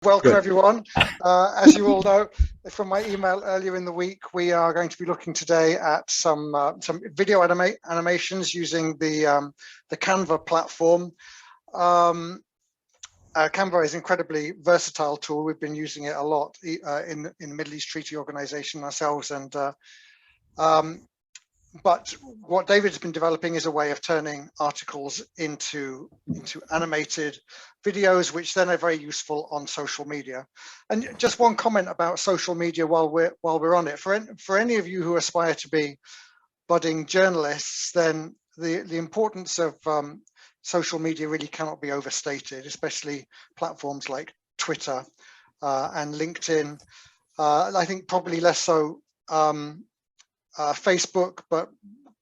Welcome, Good. everyone. As you all know from my email earlier in the week, we are going to be looking today at some video animations using the Canva platform. Canva is an incredibly versatile tool. We've been using it a lot in the Middle East Treaty Organization ourselves, and but what David's been developing is a way of turning articles into animated videos, which then are very useful on social media. And just one comment about social media while we're on it. For any of you who aspire to be budding journalists, then the importance of social media really cannot be overstated, especially platforms like Twitter and LinkedIn. I think probably less so Facebook, but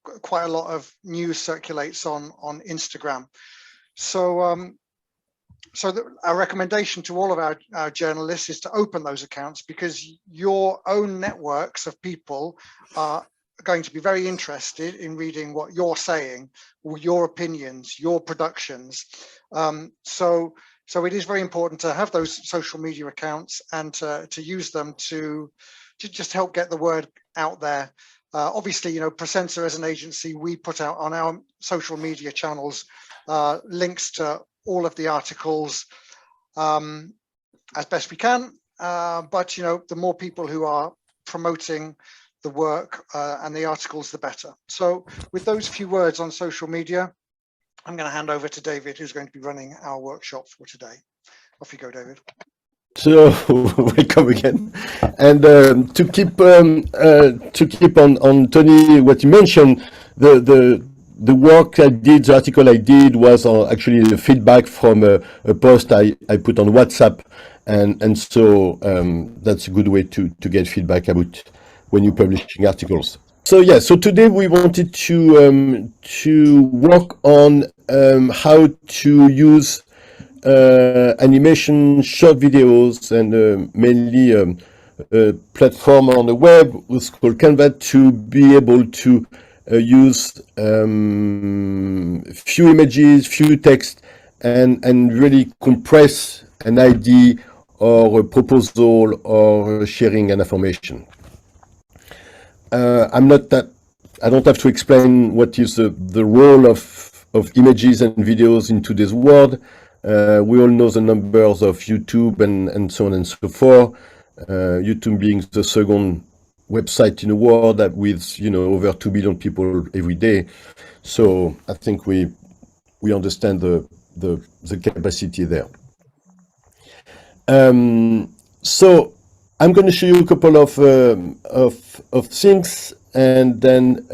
quite a lot of news circulates on Instagram. So our recommendation to all of our journalists is to open those accounts, because your own networks of people are going to be very interested in reading what you're saying, or your opinions, your productions. So it is very important to have those social media accounts and to use them to just help get the word out there. Obviously, you know, Presenter as an agency, we put out on our social media channels links to all of the articles as best we can. But, you know, the more people who are promoting the work and the articles, the better. So with those few words on social media, I'm going to hand over to David, who's going to be running our workshop for today. Off you go, David. So welcome again, and to keep on Tony, what you mentioned, the work I did, the article I did was actually the feedback from a post I put on WhatsApp, and so that's a good way to get feedback about when you're publishing articles. So yeah, so today we wanted to work on how to use animation, short videos, and mainly a platform on the web was called Canva, to be able to use few images, few text, and really compress an idea or a proposal or sharing an information. I don't have to explain what is the role of images and videos in today's world. We all know the numbers of YouTube and so on and so forth. YouTube being the second website in the world with, you know, over 2 billion people every day. So I think we understand the capacity there. So I'm going to show you a couple of things, and then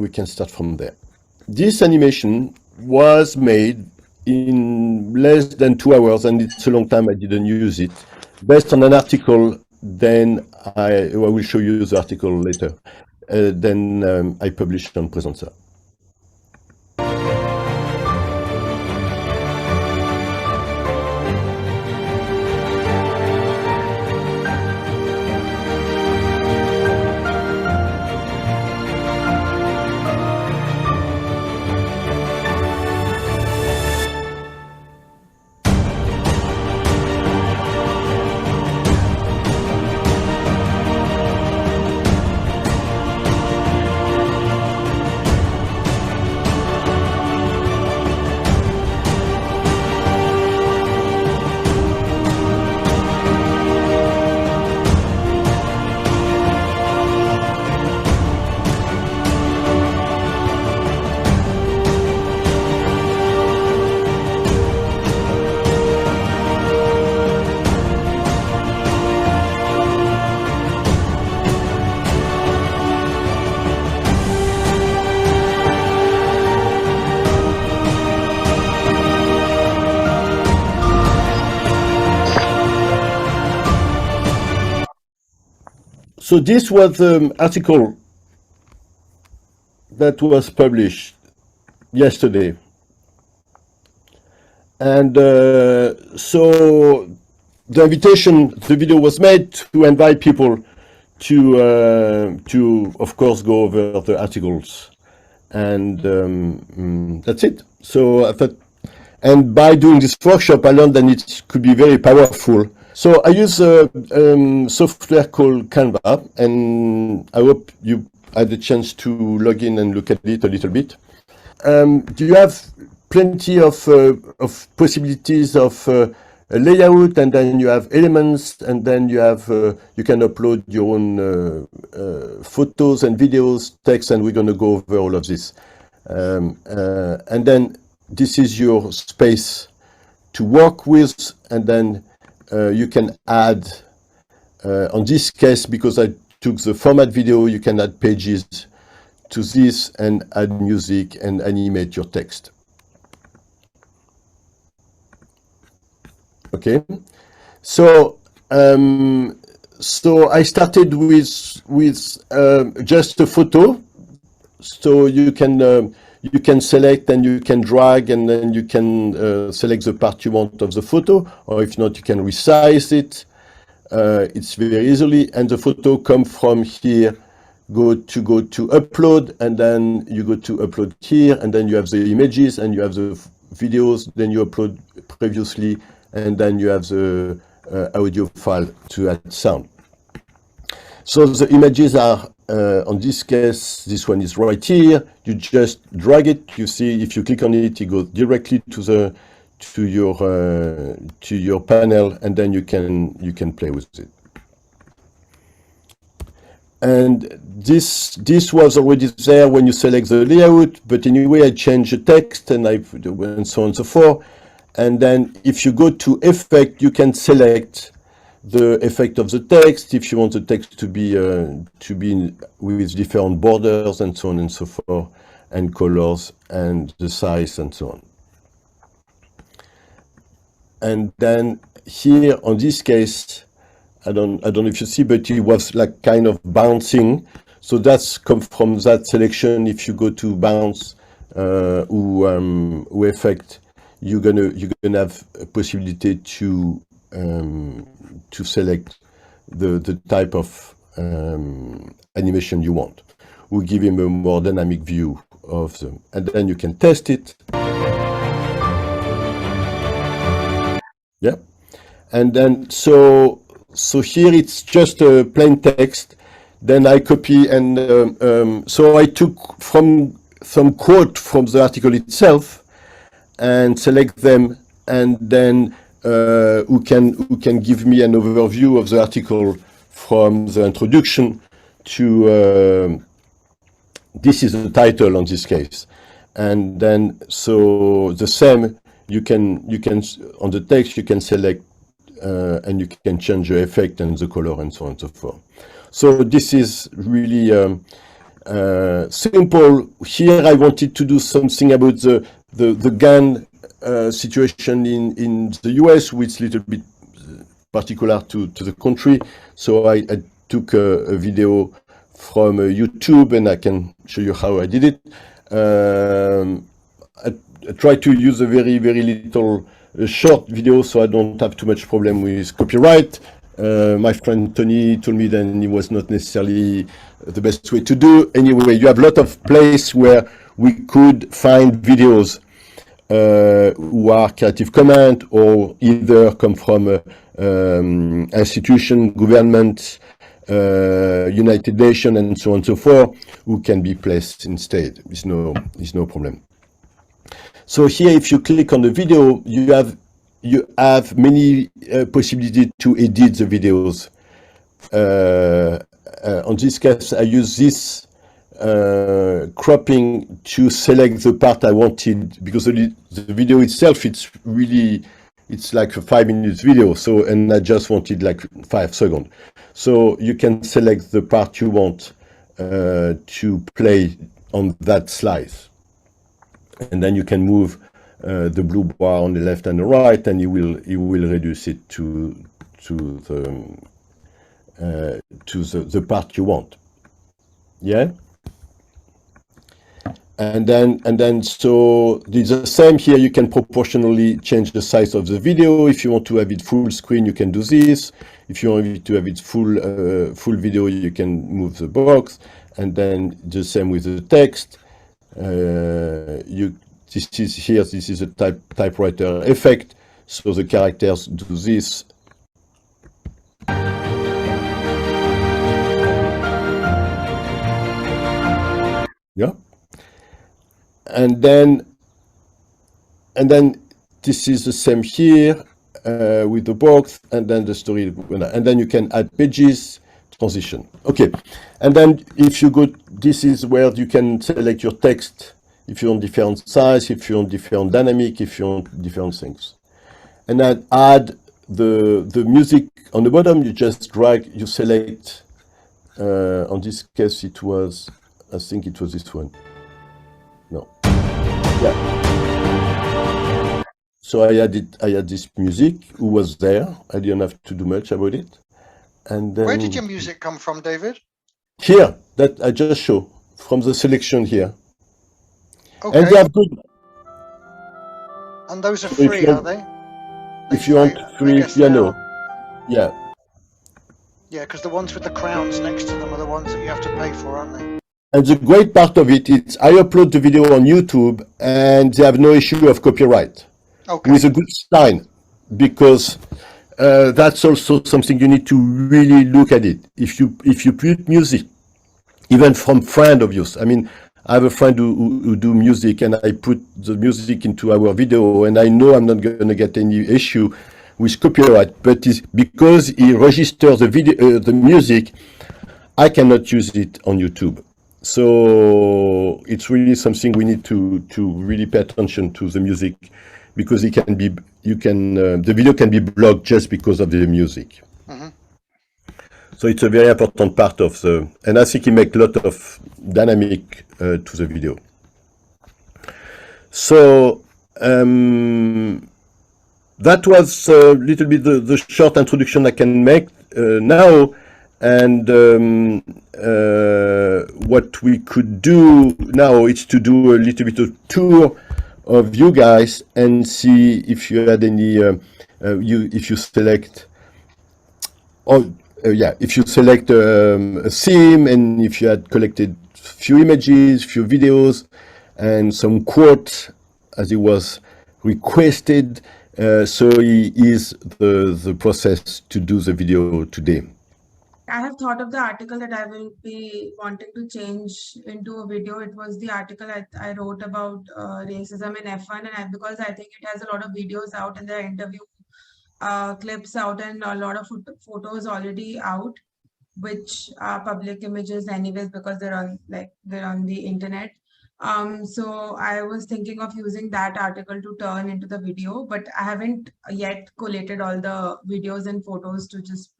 we can start from there. This animation was made in less than 2 hours, and it's a long time I didn't use it, based on an article. Then I will show you the article later. Then I published on Presenter. So this was the article that was published yesterday. And so the video was made to invite people to of course go over the articles, and that's it. So I thought, And by doing this workshop, I learned that it could be very powerful. So I use a software called Canva, and I hope you had the chance to log in and look at it a little bit. Do you have plenty of possibilities of a layout, and then you have elements, and then you have you can upload your own photos and videos, text, and we're going to go over all of this. And then this is your space to work with, and then you can add, on this case, because I took the format video, you can add pages to this and add music and animate your text. Okay, so so I started with just a photo. So you can select and you can drag, and then you can select the part you want of the photo, or if not, you can resize it. It's very easily, and the photo come from here. Go to upload, and then you go to upload here, and then you have the images and you have the videos. Then you upload previously, and then you have the audio file to add sound. So the images are, on this case, this one is right here. You just drag it. You see, if you click on it, it goes directly to your panel, and then you can play with it. And this was already there when you select the layout, but anyway, I changed the text and so on and so forth. And then if you go to effect, you can select the effect of the text, if you want the text to be with different borders and so on and so forth, and colors and the size and so on. And then here on this case, I don't know if you see, but it was like kind of bouncing. So that's come from that selection. If you go to bounce or effect, you're gonna have a possibility to select the type of animation you want. We'll give him a more dynamic view of them, and then you can test it. Yeah, and then so here it's just a plain text. Then I copy, and so I took from some quote from the article itself and select them, and then who can give me an overview of the article from the introduction to this is the title on this case. And then so the same, you can on the text you can select and you can change the effect and the color and so on and so forth. So this is really simple. Here I wanted to do something about the gun situation in the US, which is a little bit particular to the country. So I took a video from YouTube, and I can show you how I did it. I tried to use a very little short video, so I don't have too much problem with copyright. My friend Tony told me that it was not necessarily the best way to do. Anyway, you have a lot of places where we could find videos who are Creative Commons or either come from institution, government, United Nations, and so on and so forth, who can be placed instead. It's no problem. So here, if you click on the video, you have many possibilities to edit the videos. On this case, I use this cropping to select the part I wanted, because the video itself, it's like a 5-minute video. So, and I just wanted like 5 seconds. So you can select the part you want to play on that slice. And then you can move the blue bar on the left and the right, and you will reduce it to the part you want. Yeah. And then so it's the same here. You can proportionally change the size of the video. If you want to have it full screen, you can do this. If you want to have it full video, you can move the box. And then the same with the text. This is a typewriter effect. So the characters do this. Yeah. And then this is the same here with the box, and then the story, and then you can add pages, transition. Okay, and then if you go, this is where you can select your text, if you want different size, if you want different dynamic, if you want different things. And then add the music on the bottom, you just drag, you select, on this case it was, I think it was this one. No. Yeah. So I had this music who was there. I didn't have to do much about it. And then Where did your music come from, David? here, that I just show from the selection here. Okay. And they have good. And those are So if free, you are want- they? If you want I free guess they piano, are. yeah. Yeah, because the ones with the crowns next to them are the ones that you have to pay for, aren't they? And the great part of it is I upload the video on YouTube and they have no issue of copyright. Okay. With a good sign, because that's also something you need to really look at it. If you put music, even from friend of yours, I mean, I have a friend who do music, and I put the music into our video, and I know I'm not going to get any issue with copyright, but it's because he registers the video, the music, I cannot use it on YouTube. So it's really something we need to really pay attention to the music, because it can be, the video can be blocked just because of the music. Mm-hmm. So it's a very important part of the, and I think it makes a lot of dynamic to the video. So that was a little bit the short introduction I can make now. And what we could do now is to do a little bit of tour of you guys and see if you had any, if you select, if you select a theme, and if you had collected few images, few videos, and some quotes as it was requested. So is the process to do the video today. I have thought of the article that I will be wanting to change into a video. It was the article I wrote about racism in F1, and because I think it has a lot of videos out, and there are interview clips out, and a lot of photos already out, which are public images anyways, because they're on the internet. So I was thinking of using that article to turn into the video, but I haven't yet collated all the videos and photos to just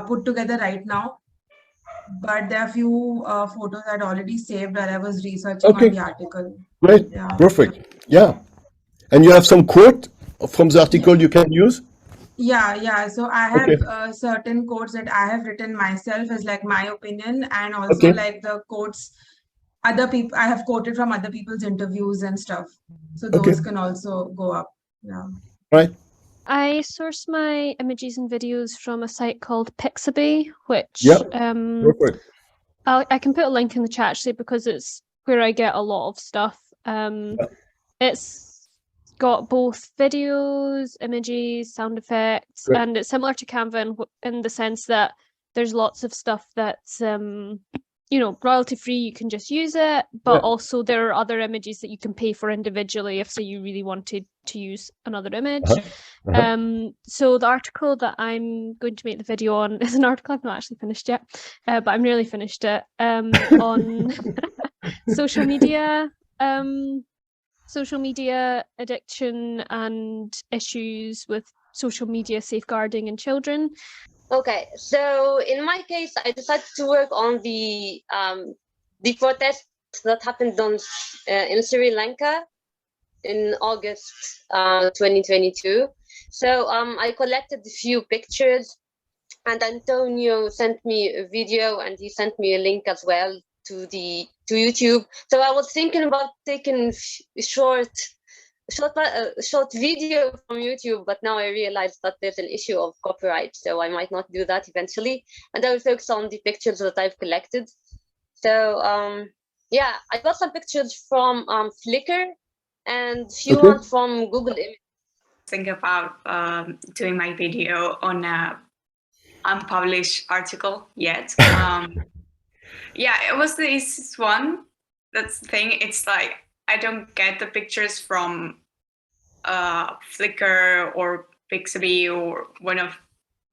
put together right now. But there are a few photos I'd already saved while I was researching on the article. Great, Yeah. Perfect. Yeah. And you have some quote from the article you can use? Yeah. So I have certain quotes that I have written myself as like my opinion, and also like the quotes other people I have quoted from other people's interviews and stuff. So those can also go up. Yeah. Right. I source my images and videos from a site called Pixabay, which Perfect. I can put a link in the chat actually, because it's where I get a lot of stuff. It's got both videos, images, sound effects, and it's similar to Canva in the sense that there's lots of stuff that's royalty free. You can just use it, but also there are other images that you can pay for individually if, say, you really wanted to use another image. So the article that I'm going to make the video on is an article I've not actually finished yet, but I'm nearly finished it, on social media addiction and issues with social media safeguarding in children. Okay, so in my case, I decided to work on the protests that happened in Sri Lanka in August 2022. So I collected a few pictures, and Antonio sent me a video, and he sent me a link as well to YouTube. So I was thinking about taking a short video from YouTube, but now I realized that there's an issue of copyright, so I might not do that eventually, and I will focus on the pictures that I've collected. So Yeah, I got some pictures from Flickr and few Okay. ones from Google Images. Think about doing my video on a unpublished article yet. Yeah, it was the easiest one. That's the thing. It's like I don't get the pictures from Flickr or Pixabay or one of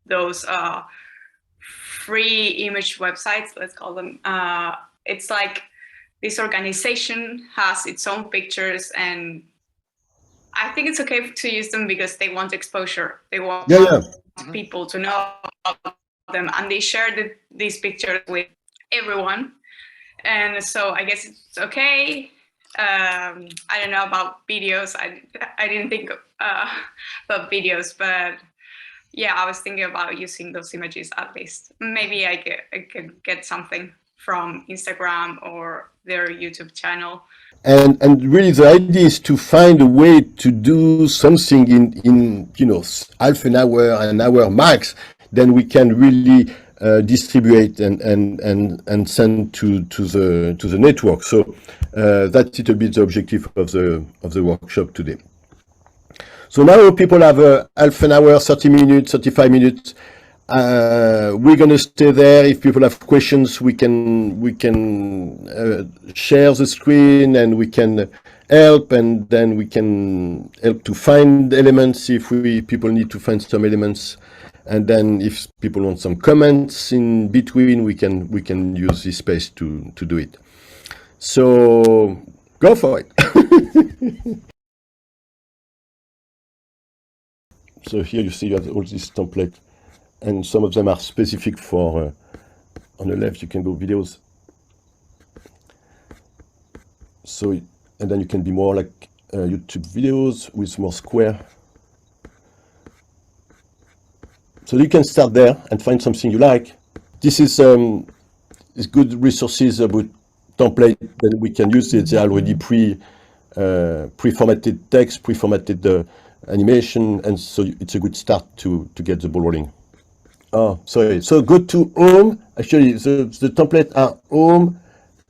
those free image websites, let's call them. It's like this organization has its own pictures, and I think it's okay to use them because they want exposure. They want Yeah. people to know about them, and they share these pictures with everyone. And so I guess it's okay. I don't know about videos. I didn't think about videos, but yeah, I was thinking about using those images at least. Maybe I could get something from Instagram or their YouTube channel. And really the idea is to find a way to do something in half an hour max, then we can really distribute and send to the network. So that's a bit the objective of the workshop today. So now people have a half an hour, 30 minutes, 35 minutes. We're going to stay there. If people have questions, we can share the screen and we can help, and then we can help to find elements if people need to find some elements. And then if people want some comments in between, we can use this space to do it. So go for it. So here you see you have all these templates, and some of them are specific for, on the left you can go videos. So, and then you can be more like YouTube videos with more square. So you can start there and find something you like. This is good resources about template that we can use. They are already pre-formatted text, pre-formatted animation, and so it's a good start to get the ball rolling. Oh, sorry. So go to home. Actually, the template are home,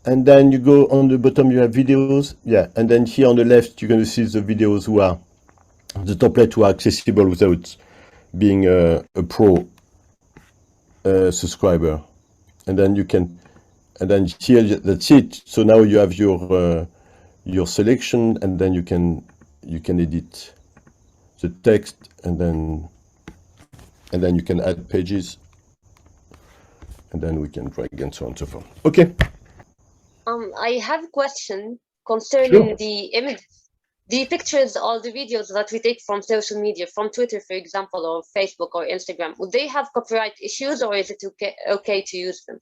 and then you go on the bottom. You have videos. Yeah, and then here on the left, you're going to see the videos who are the template who are accessible without being a pro subscriber. And then you can, and then here that's it. So now you have your selection, and then you can edit the text, and then you can add pages, and then we can drag and so on and so forth. Okay. I have a question concerning Sure. the images, the pictures, or the videos that we take from social media, from Twitter, for example, or Facebook or Instagram. Would they have copyright issues, or is it okay to use them?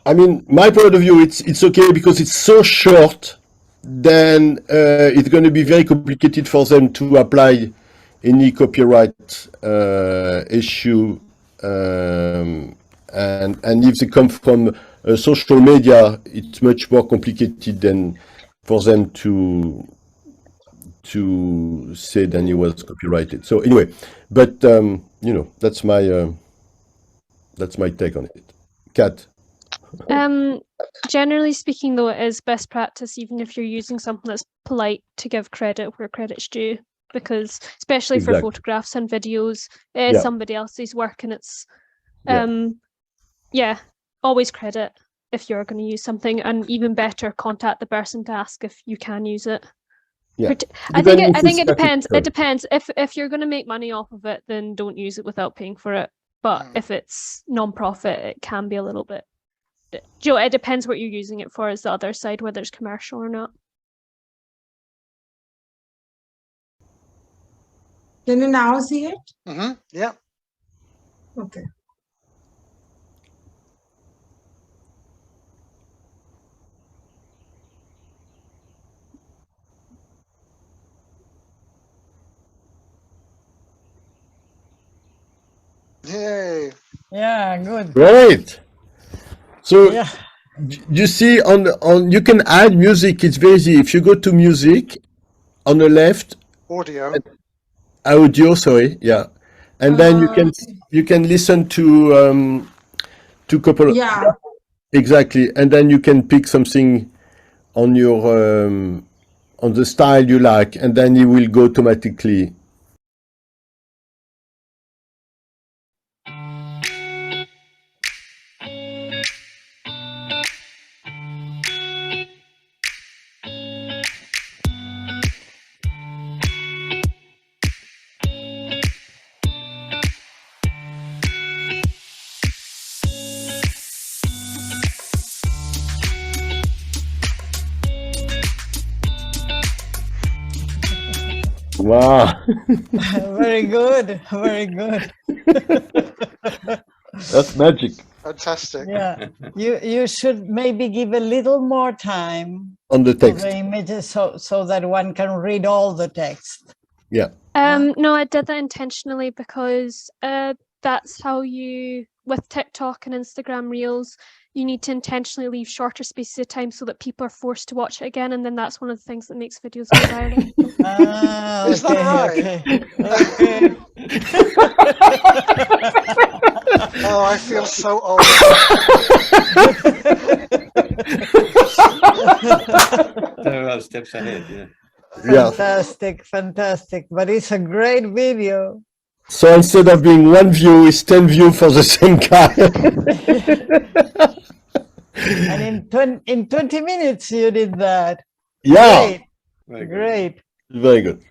I mean, my point of view, it's okay because it's so short. Then it's going to be very complicated for them to apply any copyright issue, and if they come from social media, it's much more complicated than for them to say that it was copyrighted. So anyway, but that's my take on it. Kat. Generally speaking, though, it is best practice, even if you're using something that's polite, to give credit where credit's due, because especially for Exactly. photographs and videos, it is Yeah. somebody else's work, and it's Yeah. always credit if you're going to use something, and even better, contact the person to ask if you can use it. Yeah. I think Depending if it it's depends. technical. It depends. If you're going to make money off of it, then don't use it without paying for it. But if it's non-profit, it can be a little bit. Joe, it depends what you're using it for. Is the other side, whether it's commercial or not. Can you now see it? Yeah. Okay. Yay. Yeah, good. Great. So Yeah. you see on you can add music. It's very easy. If you go to music on the left, Audio. audio, sorry, yeah, and then you can listen to couple. Yeah. Exactly, and then you can pick something on your on the style you like, and then it will go automatically. Wow, Very good, very good. that's magic. Fantastic. Yeah, you should maybe give a little more time On the to text. the images so that one can read all the text. Yeah. No, I did that intentionally because that's how you, with TikTok and Instagram Reels, you need to intentionally leave shorter spaces of time so that people are forced to watch it again, and then that's one of the things that makes videos go viral. Ah, Is that okay, right? okay. Oh, I feel so old. Several steps ahead, yeah. Yeah. Fantastic, fantastic. But it's a great video. So instead of being 1 view, it's 10 view for the same guy. And in 20 minutes you did that. Yeah. Great, Very good. great. Very good.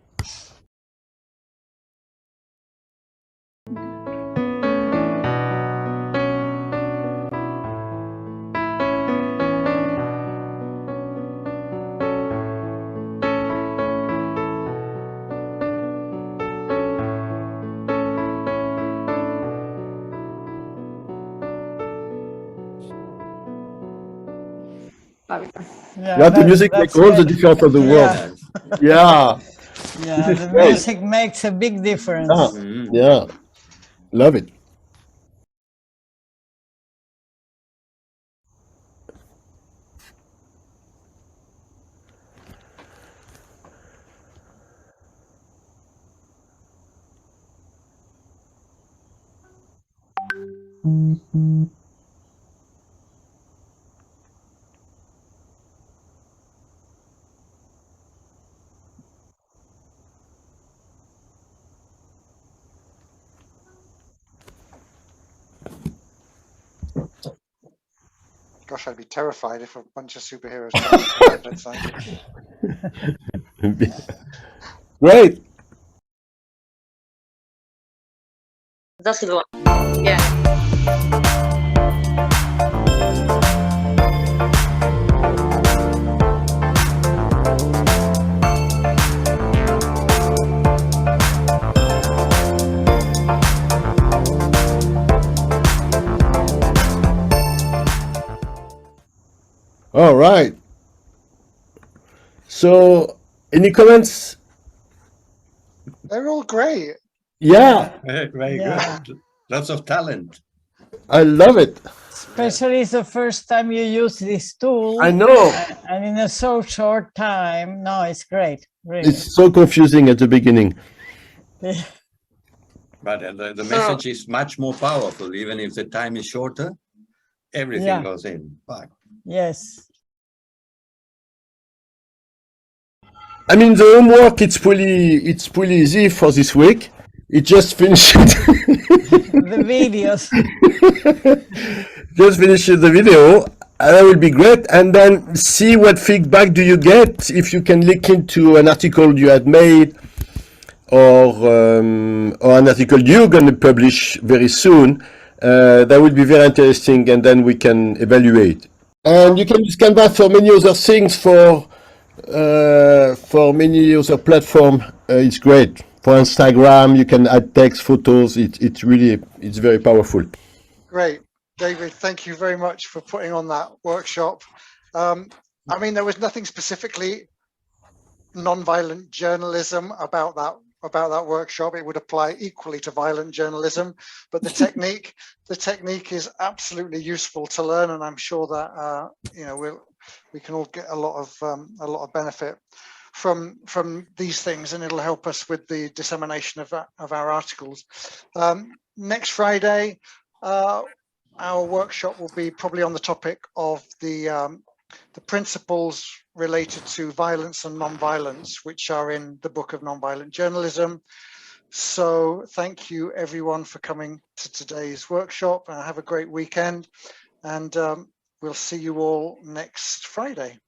Yeah, Yeah, the music makes that's all the great. difference of the world. Yeah, Yeah. yeah, This is the great. music makes a big difference. Yeah. Mhm. Yeah. Love it. Gosh, I'd be terrified if a bunch of superheroes tried to come out outside. Great. That's the one. Yeah. All right. So, any comments? They're all great. Yeah, Very Yeah. good. Lots of talent. I love it. Especially it's the first time you use this tool. I know. And in a so short time. No, it's great. Really. It's so confusing at the beginning. But the message is much more powerful, even if the time is shorter. Everything Yeah. goes in. Fuck. Yes. I mean, the homework, it's pretty easy for this week. It just finished. The videos. Just finish the video. That will be great. And then see what feedback do you get. If you can link into an article you had made, or an article you're going to publish very soon, that will be very interesting, and then we can evaluate. And you can use Canva for many other things, for many other platforms. It's great. For Instagram, you can add text, photos. It's very powerful. Great. David, thank you very much for putting on that workshop. I mean, there was nothing specifically non-violent journalism about that workshop. It would apply equally to violent journalism, but the technique is absolutely useful to learn, and I'm sure that we can all get a lot of benefit from these things, and it'll help us with the dissemination of our articles. Next Friday, our workshop will be probably on the topic of the principles related to violence and non-violence, which are in the book of Nonviolent Journalism. So thank you everyone for coming to today's workshop, and have a great weekend, and we'll see you all next Friday.